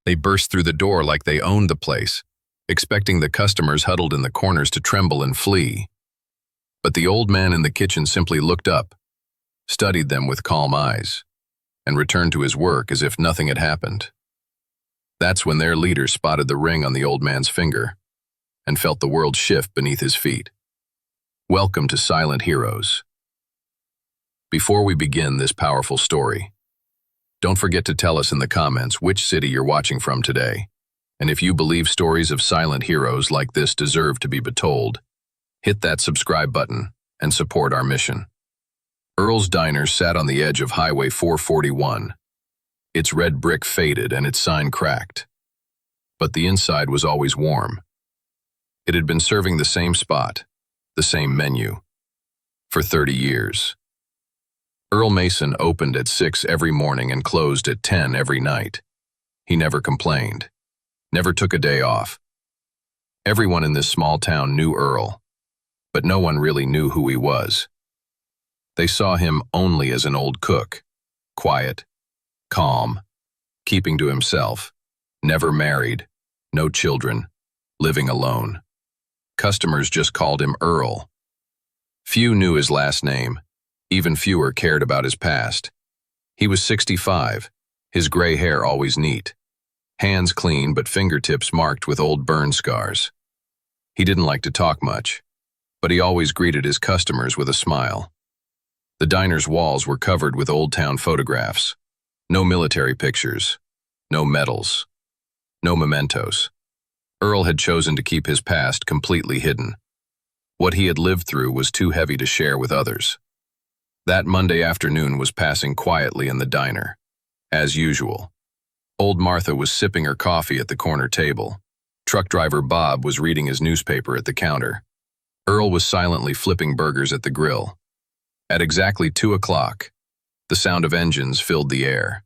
They burst through the door like they owned the place, expecting the customers huddled in the corners to tremble and flee. But the old man in the kitchen simply looked up, studied them with calm eyes, and returned to his work as if nothing had happened. That's when their leader spotted the ring on the old man's finger and felt the world shift beneath his feet. Welcome to Silent Heroes. Before we begin this powerful story, don't forget to tell us in the comments which city you're watching from today, and if you believe stories of silent heroes like this deserve to be betold, hit that subscribe button and support our mission. Earl's Diner sat on the edge of Highway 441. Its red brick faded and its sign cracked, but the inside was always warm. It had been serving the same spot, the same menu, for 30 years. Earl Mason opened at 6 every morning and closed at 10 every night. He never complained, never took a day off. Everyone in this small town knew Earl, but no one really knew who he was. They saw him only as an old cook, quiet, calm, keeping to himself, never married, no children, living alone. Customers just called him Earl. Few knew his last name. Even fewer cared about his past. He was 65, his gray hair always neat, hands clean but fingertips marked with old burn scars. He didn't like to talk much, but he always greeted his customers with a smile. The diner's walls were covered with old-town photographs. No military pictures, no medals, no mementos. Earl had chosen to keep his past completely hidden. What he had lived through was too heavy to share with others. That Monday afternoon was passing quietly in the diner. As usual, old Martha was sipping her coffee at the corner table. Truck driver Bob was reading his newspaper at the counter. Earl was silently flipping burgers at the grill. At exactly 2 o'clock, the sound of engines filled the air.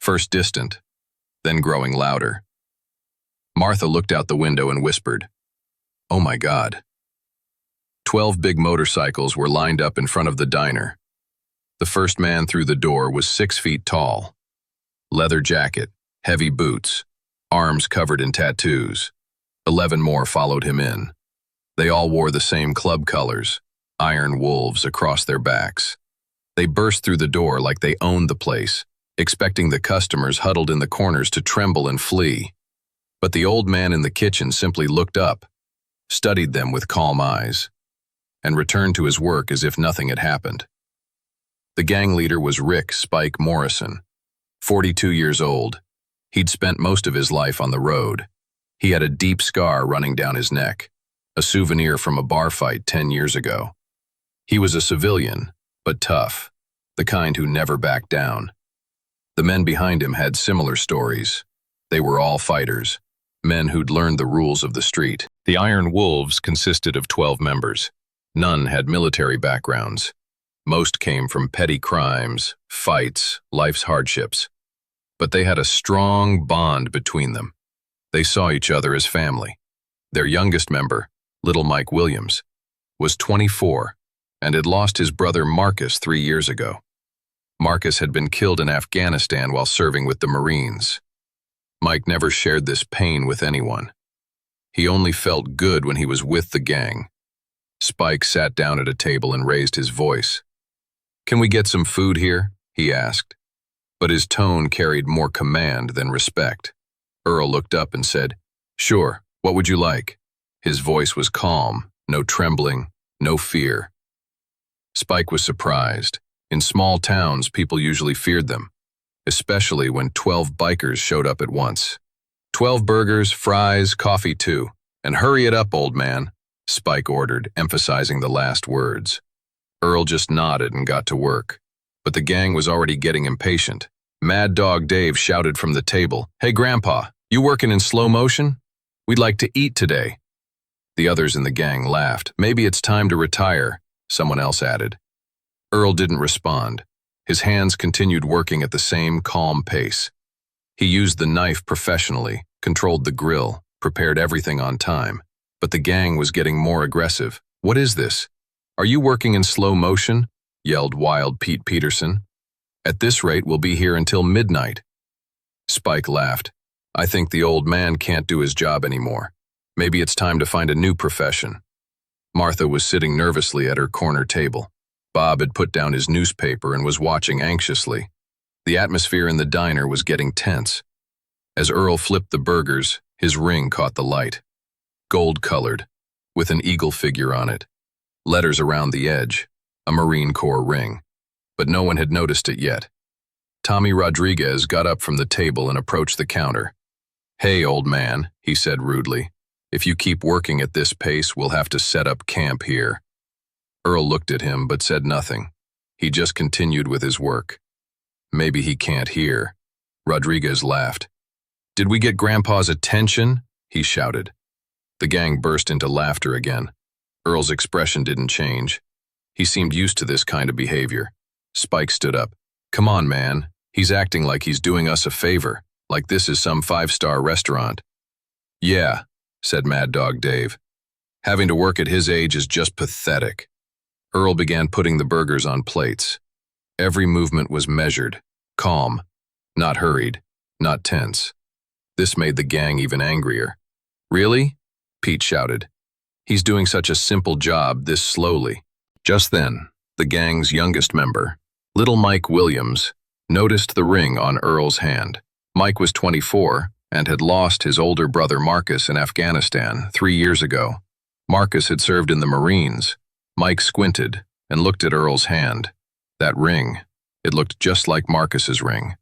First distant, then growing louder. Martha looked out the window and whispered, "Oh my God." 12 big motorcycles were lined up in front of the diner. The first man through the door was 6 feet tall. Leather jacket, heavy boots, arms covered in tattoos. 11 more followed him in. They all wore the same club colors, iron wolves across their backs. They burst through the door like they owned the place, expecting the customers huddled in the corners to tremble and flee. But the old man in the kitchen simply looked up, studied them with calm eyes, and returned to his work as if nothing had happened. The gang leader was Rick "Spike" Morrison, 42 years old. He'd spent most of his life on the road. He had a deep scar running down his neck, a souvenir from a bar fight 10 years ago. He was a civilian, but tough, the kind who never backed down. The men behind him had similar stories. They were all fighters, men who'd learned the rules of the street. The Iron Wolves consisted of 12 members. None had military backgrounds. Most came from petty crimes, fights, life's hardships. But they had a strong bond between them. They saw each other as family. Their youngest member, little Mike Williams, was 24 and had lost his brother Marcus 3 years ago. Marcus had been killed in Afghanistan while serving with the Marines. Mike never shared this pain with anyone. He only felt good when he was with the gang. Spike sat down at a table and raised his voice. "Can we get some food here?" he asked. But his tone carried more command than respect. Earl looked up and said, "Sure, what would you like?" His voice was calm, no trembling, no fear. Spike was surprised. In small towns, people usually feared them, especially when 12 bikers showed up at once. 12 burgers, fries, coffee too. And hurry it up, old man," Spike ordered, emphasizing the last words. Earl just nodded and got to work. But the gang was already getting impatient. Mad Dog Dave shouted from the table, "Hey, Grandpa, you working in slow motion? We'd like to eat today." The others in the gang laughed. "Maybe it's time to retire," someone else added. Earl didn't respond. His hands continued working at the same calm pace. He used the knife professionally, controlled the grill, prepared everything on time. But the gang was getting more aggressive. "What is this? Are you working in slow motion?" yelled Wild Pete Peterson. "At this rate, we'll be here until midnight." Spike laughed. I think the old man can't do his job anymore. Maybe it's time to find a new profession. Martha was sitting nervously at her corner table. Bob had put down his newspaper and was watching anxiously. The atmosphere in the diner was getting tense. As Earl flipped the burgers, his ring caught the light. Gold-colored, with an eagle figure on it. Letters around the edge, a Marine Corps ring. But no one had noticed it yet. Tommy Rodriguez got up from the table and approached the counter. "Hey, old man," he said rudely. "If you keep working at this pace, we'll have to set up camp here." Earl looked at him but said nothing. He just continued with his work. "Maybe he can't hear." Rodriguez laughed. "Did we get Grandpa's attention?" he shouted. The gang burst into laughter again. Earl's expression didn't change. He seemed used to this kind of behavior. Spike stood up. "Come on, man. He's acting like he's doing us a favor, like this is some five-star restaurant." "Yeah," said Mad Dog Dave. "Having to work at his age is just pathetic." Earl began putting the burgers on plates. Every movement was measured, calm, not hurried, not tense. This made the gang even angrier. "Really?" Pete shouted. "He's doing such a simple job this slowly." Just then, the gang's youngest member, little Mike Williams, noticed the ring on Earl's hand. Mike was 24 and had lost his older brother Marcus in Afghanistan 3 years ago. Marcus had served in the Marines. Mike squinted and looked at Earl's hand. That ring, it looked just like Marcus's ring.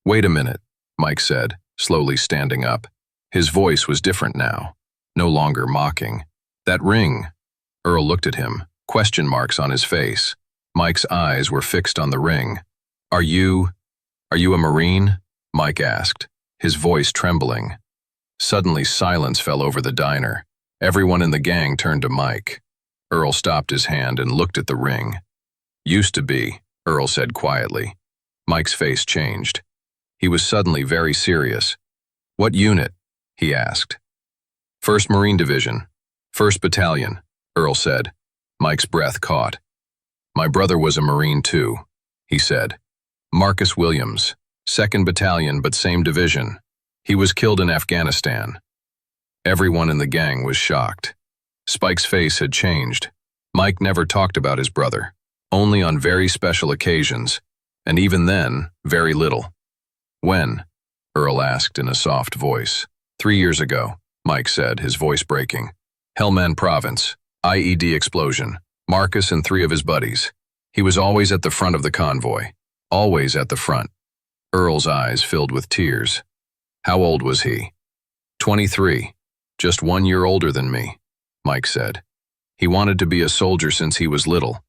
"Wait a minute," Mike said, slowly standing up. His voice was different now, no longer mocking. "That ring." Earl looked at him, question marks on his face. Mike's eyes were fixed on the ring. Are you a Marine?" Mike asked, his voice trembling. Suddenly silence fell over the diner. Everyone in the gang turned to Mike. Earl stopped his hand and looked at the ring. "Used to be," Earl said quietly. Mike's face changed. He was suddenly very serious. "What unit?" he asked. "1st Marine Division, 1st Battalion," Earl said. Mike's breath caught. "My brother was a Marine too," he said. "Marcus Williams, 2nd Battalion but same division. He was killed in Afghanistan." Everyone in the gang was shocked. Spike's face had changed. Mike never talked about his brother, only on very special occasions, and even then, very little. "When?" Earl asked in a soft voice. 3 years ago, Mike said, his voice breaking. "Helmand Province, IED explosion. Marcus and 3 of his buddies. He was always at the front of the convoy. Always at the front." Earl's eyes filled with tears. "How old was he?" 23. Just 1 year older than me," Mike said. "He wanted to be a soldier since he was little.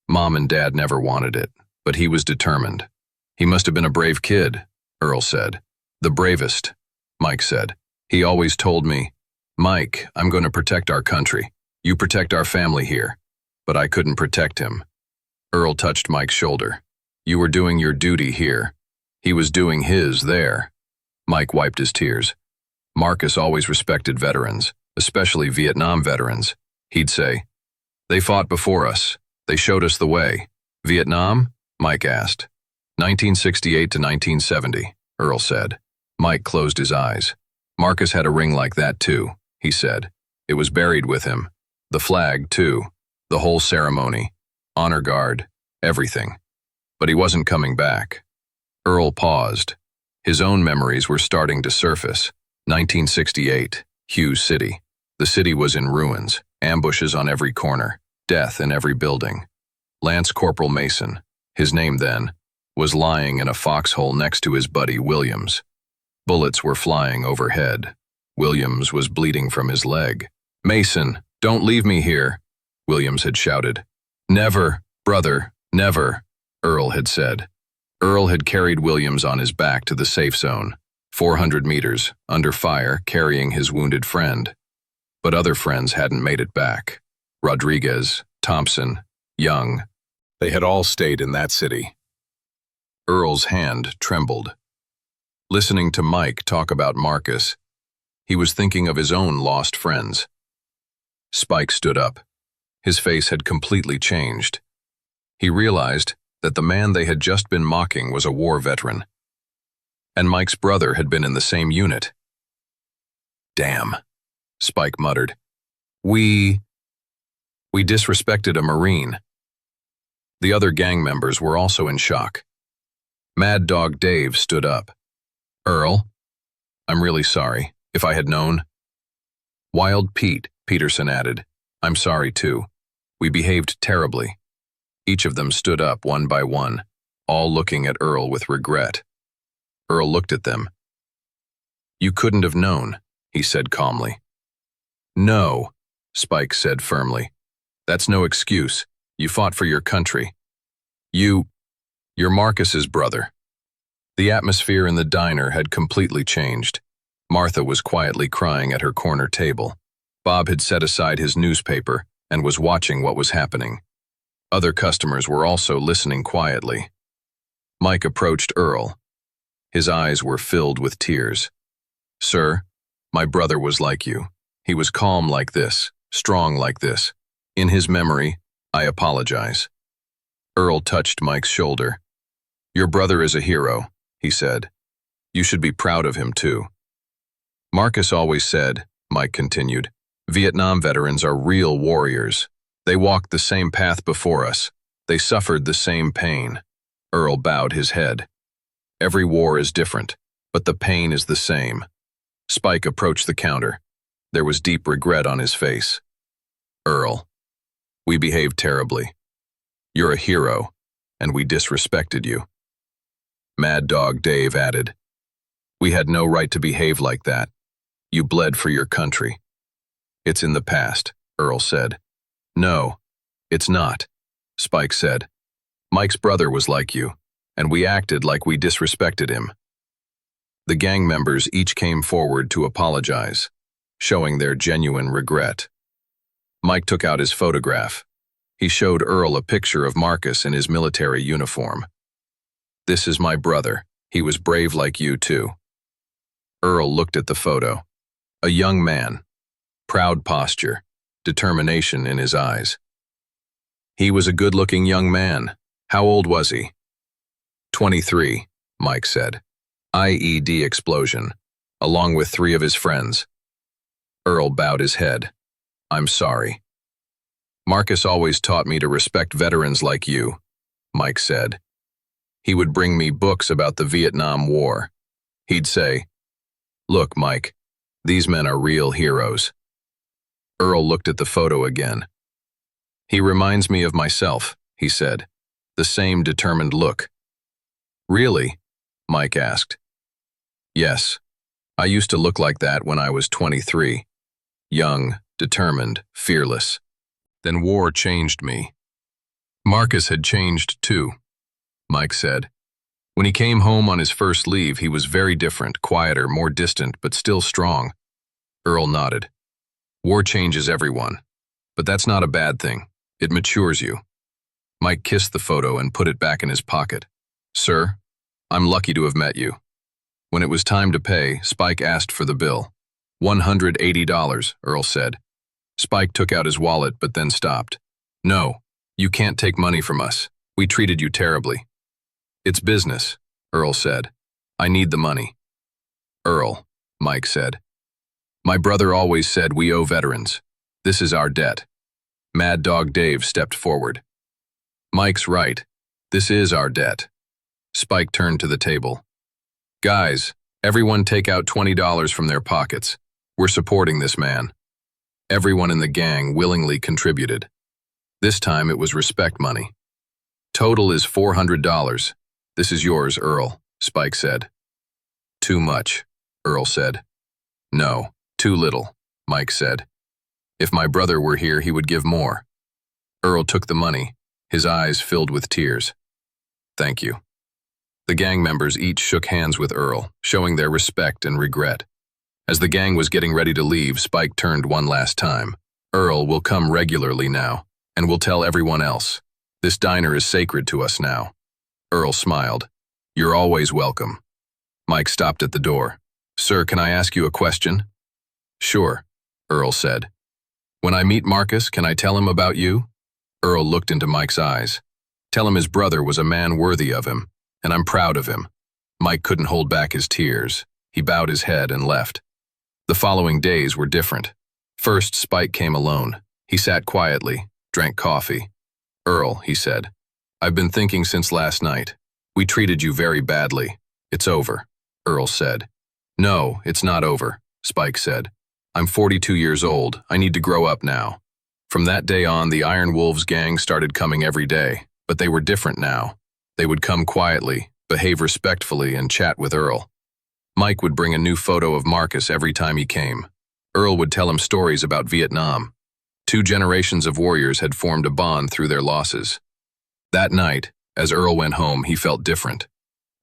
Mom and Dad never wanted it, but he was determined." "He must have been a brave kid," Earl said. "The bravest," Mike said. "He always told me, 'Mike, I'm going to protect our country. You protect our family here.' But I couldn't protect him." Earl touched Mike's shoulder. "You were doing your duty here. He was doing his there." Mike wiped his tears. "Marcus always respected veterans, especially Vietnam veterans. He'd say, 'They fought before us. They showed us the way.'" "Vietnam?" Mike asked. 1968 to 1970, Earl said. Mike closed his eyes. "Marcus had a ring like that too," he said. "It was buried with him. The flag, too. The whole ceremony. Honor guard. Everything. But he wasn't coming back." Earl paused. His own memories were starting to surface. 1968, Hughes City. The city was in ruins, ambushes on every corner, death in every building. Lance Corporal Mason, his name then, was lying in a foxhole next to his buddy Williams. Bullets were flying overhead. Williams was bleeding from his leg. "Mason, don't leave me here," Williams had shouted. "Never, brother, never," Earl had said. Earl had carried Williams on his back to the safe zone, 400 meters, under fire, carrying his wounded friend. But other friends hadn't made it back. Rodriguez, Thompson, Young. They had all stayed in that city. Earl's hand trembled. Listening to Mike talk about Marcus, he was thinking of his own lost friends. Spike stood up. His face had completely changed. He realized that the man they had just been mocking was a war veteran. And Mike's brother had been in the same unit. Damn, Spike muttered. We disrespected a Marine. The other gang members were also in shock. Mad Dog Dave stood up. Earl, I'm really sorry, if I had known. Wild Pete, Peterson added. I'm sorry too. We behaved terribly. Each of them stood up one by one, all looking at Earl with regret. Earl looked at them. You couldn't have known, he said calmly. No, Spike said firmly. That's no excuse. You fought for your country. You're Marcus's brother. The atmosphere in the diner had completely changed. Martha was quietly crying at her corner table. Bob had set aside his newspaper and was watching what was happening. Other customers were also listening quietly. Mike approached Earl. His eyes were filled with tears. Sir, my brother was like you. He was calm like this, strong like this. In his memory, I apologize. Earl touched Mike's shoulder. Your brother is a hero, he said. You should be proud of him too. Marcus always said, Mike continued, Vietnam veterans are real warriors. They walked the same path before us. They suffered the same pain. Earl bowed his head. Every war is different, but the pain is the same. Spike approached the counter. There was deep regret on his face. Earl, we behaved terribly. You're a hero, and we disrespected you. Mad Dog Dave added, we had no right to behave like that. You bled for your country. It's in the past, Earl said. No, it's not, Spike said. Mike's brother was like you, and we acted like we disrespected him. The gang members each came forward to apologize, showing their genuine regret. Mike took out his photograph. He showed Earl a picture of Marcus in his military uniform. This is my brother. He was brave like you too. Earl looked at the photo. A young man, proud posture, determination in his eyes. He was a good-looking young man. How old was he? 23, Mike said. IED explosion, along with 3 of his friends. Earl bowed his head. I'm sorry. Marcus always taught me to respect veterans like you, Mike said. He would bring me books about the Vietnam War. He'd say, Look, Mike, these men are real heroes. Earl looked at the photo again. He reminds me of myself, he said. The same determined look. Really? Mike asked. Yes. I used to look like that when I was 23. Young, determined, fearless. Then war changed me. Marcus had changed too, Mike said. When he came home on his first leave, he was very different, quieter, more distant, but still strong. Earl nodded. War changes everyone, but that's not a bad thing. It matures you. Mike kissed the photo and put it back in his pocket. Sir, I'm lucky to have met you. When it was time to pay, Spike asked for the bill. $180, Earl said. Spike took out his wallet but then stopped. No, you can't take money from us. We treated you terribly. It's business, Earl said. I need the money. Earl, Mike said. My brother always said we owe veterans. This is our debt. Mad Dog Dave stepped forward. Mike's right. This is our debt. Spike turned to the table. Guys, everyone take out $20 from their pockets. We're supporting this man. Everyone in the gang willingly contributed. This time it was respect money. Total is $400. This is yours, Earl, Spike said. Too much, Earl said. No, too little, Mike said. If my brother were here, he would give more. Earl took the money, his eyes filled with tears. Thank you. The gang members each shook hands with Earl, showing their respect and regret. As the gang was getting ready to leave, Spike turned one last time. Earl will come regularly now, and will tell everyone else. This diner is sacred to us now. Earl smiled. You're always welcome. Mike stopped at the door. Sir, can I ask you a question? Sure, Earl said. When I meet Marcus, can I tell him about you? Earl looked into Mike's eyes. Tell him his brother was a man worthy of him, and I'm proud of him. Mike couldn't hold back his tears. He bowed his head and left. The following days were different. First, Spike came alone. He sat quietly, drank coffee. "Earl," he said, "I've been thinking since last night. We treated you very badly. It's over," Earl said. "No, it's not over," Spike said. "I'm 42 years old. I need to grow up now." From that day on, the Iron Wolves gang started coming every day, but they were different now. They would come quietly, behave respectfully, and chat with Earl. Mike would bring a new photo of Marcus every time he came. Earl would tell him stories about Vietnam. 2 generations of warriors had formed a bond through their losses. That night, as Earl went home, he felt different.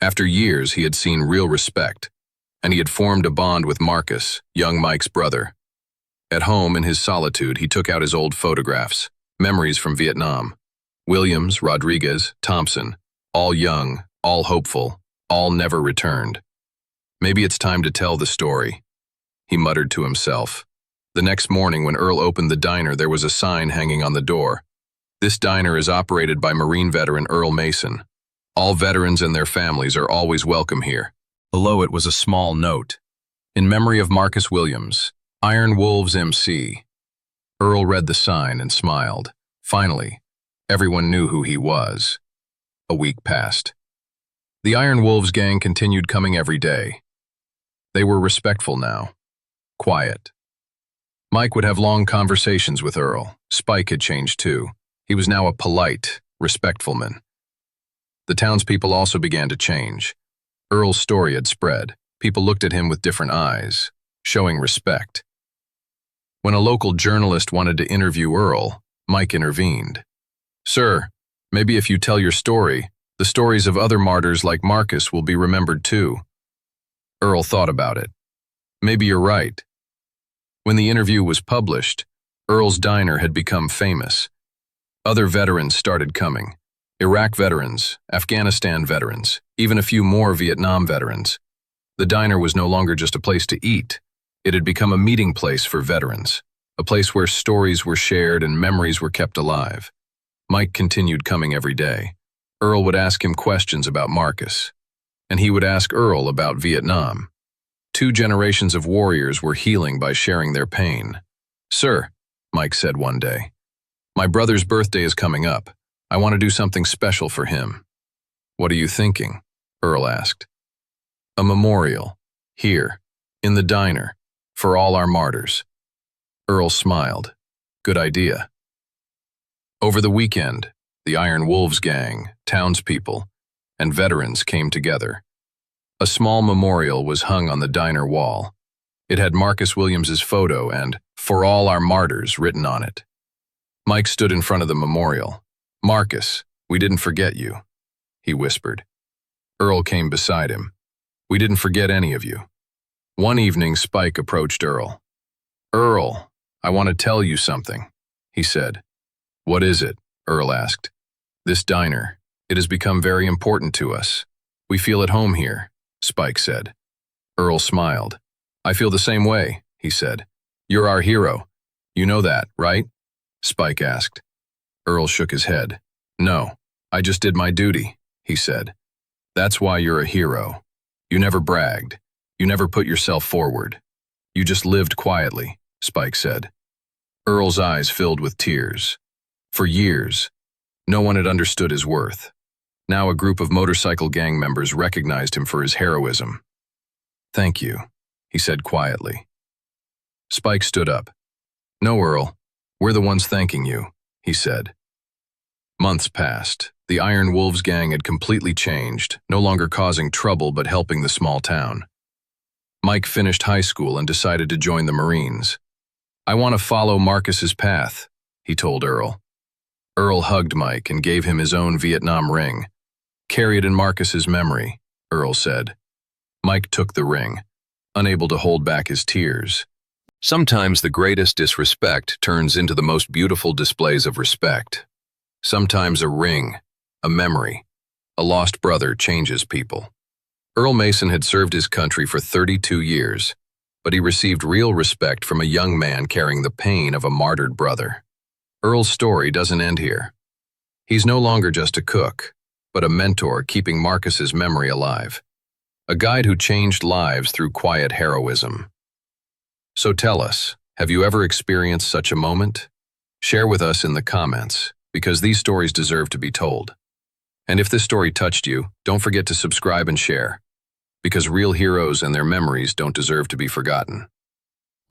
After years, he had seen real respect, and he had formed a bond with Marcus, young Mike's brother. At home, in his solitude, he took out his old photographs, memories from Vietnam. Williams, Rodriguez, Thompson, all young, all hopeful, all never returned. "Maybe it's time to tell the story," he muttered to himself. The next morning, when Earl opened the diner, there was a sign hanging on the door. "This diner is operated by Marine veteran Earl Mason. All veterans and their families are always welcome here." Below it was a small note. "In memory of Marcus Williams, Iron Wolves MC." Earl read the sign and smiled. Finally, everyone knew who he was. A week passed. The Iron Wolves gang continued coming every day. They were respectful now, quiet. Mike would have long conversations with Earl. Spike had changed too. He was now a polite, respectful man. The townspeople also began to change. Earl's story had spread. People looked at him with different eyes, showing respect. When a local journalist wanted to interview Earl, Mike intervened. "Sir, maybe if you tell your story, the stories of other martyrs like Marcus will be remembered too." Earl thought about it. "Maybe you're right." When the interview was published, Earl's diner had become famous. Other veterans started coming. Iraq veterans, Afghanistan veterans, even a few more Vietnam veterans. The diner was no longer just a place to eat. It had become a meeting place for veterans, a place where stories were shared and memories were kept alive. Mike continued coming every day. Earl would ask him questions about Marcus, and he would ask Earl about Vietnam. 2 generations of warriors were healing by sharing their pain. "Sir," Mike said one day, "my brother's birthday is coming up. I want to do something special for him." "What are you thinking?" Earl asked. "A memorial, here, in the diner, for all our martyrs." Earl smiled. "Good idea." Over the weekend, the Iron Wolves gang, townspeople, and veterans came together. A small memorial was hung on the diner wall. It had Marcus Williams's photo and "For all our martyrs" written on it. Mike stood in front of the memorial. "Marcus, we didn't forget you," he whispered. Earl came beside him. "We didn't forget any of you." One evening, Spike approached Earl. "Earl, I want to tell you something," he said. "What is it?" Earl asked. "This diner. It has become very important to us. We feel at home here," Spike said. Earl smiled. "I feel the same way," he said. "You're our hero. You know that, right?" Spike asked. Earl shook his head. "No, I just did my duty," he said. "That's why you're a hero. You never bragged. You never put yourself forward. You just lived quietly," Spike said. Earl's eyes filled with tears. For years, no one had understood his worth. Now a group of motorcycle gang members recognized him for his heroism. "Thank you," he said quietly. Spike stood up. "No, Earl, we're the ones thanking you," he said. Months passed. The Iron Wolves gang had completely changed, no longer causing trouble but helping the small town. Mike finished high school and decided to join the Marines. "I want to follow Marcus's path," he told Earl. Earl hugged Mike and gave him his own Vietnam ring. "Carry it in Marcus's memory," Earl said. Mike took the ring, unable to hold back his tears. Sometimes the greatest disrespect turns into the most beautiful displays of respect. Sometimes a ring, a memory, a lost brother changes people. Earl Mason had served his country for 32 years, but he received real respect from a young man carrying the pain of a martyred brother. Earl's story doesn't end here. He's no longer just a cook, but a mentor keeping Marcus's memory alive. a guide who changed lives through quiet heroism. So tell us, have you ever experienced such a moment? Share with us in the comments, because these stories deserve to be told. And if this story touched you, don't forget to subscribe and share, because real heroes and their memories don't deserve to be forgotten.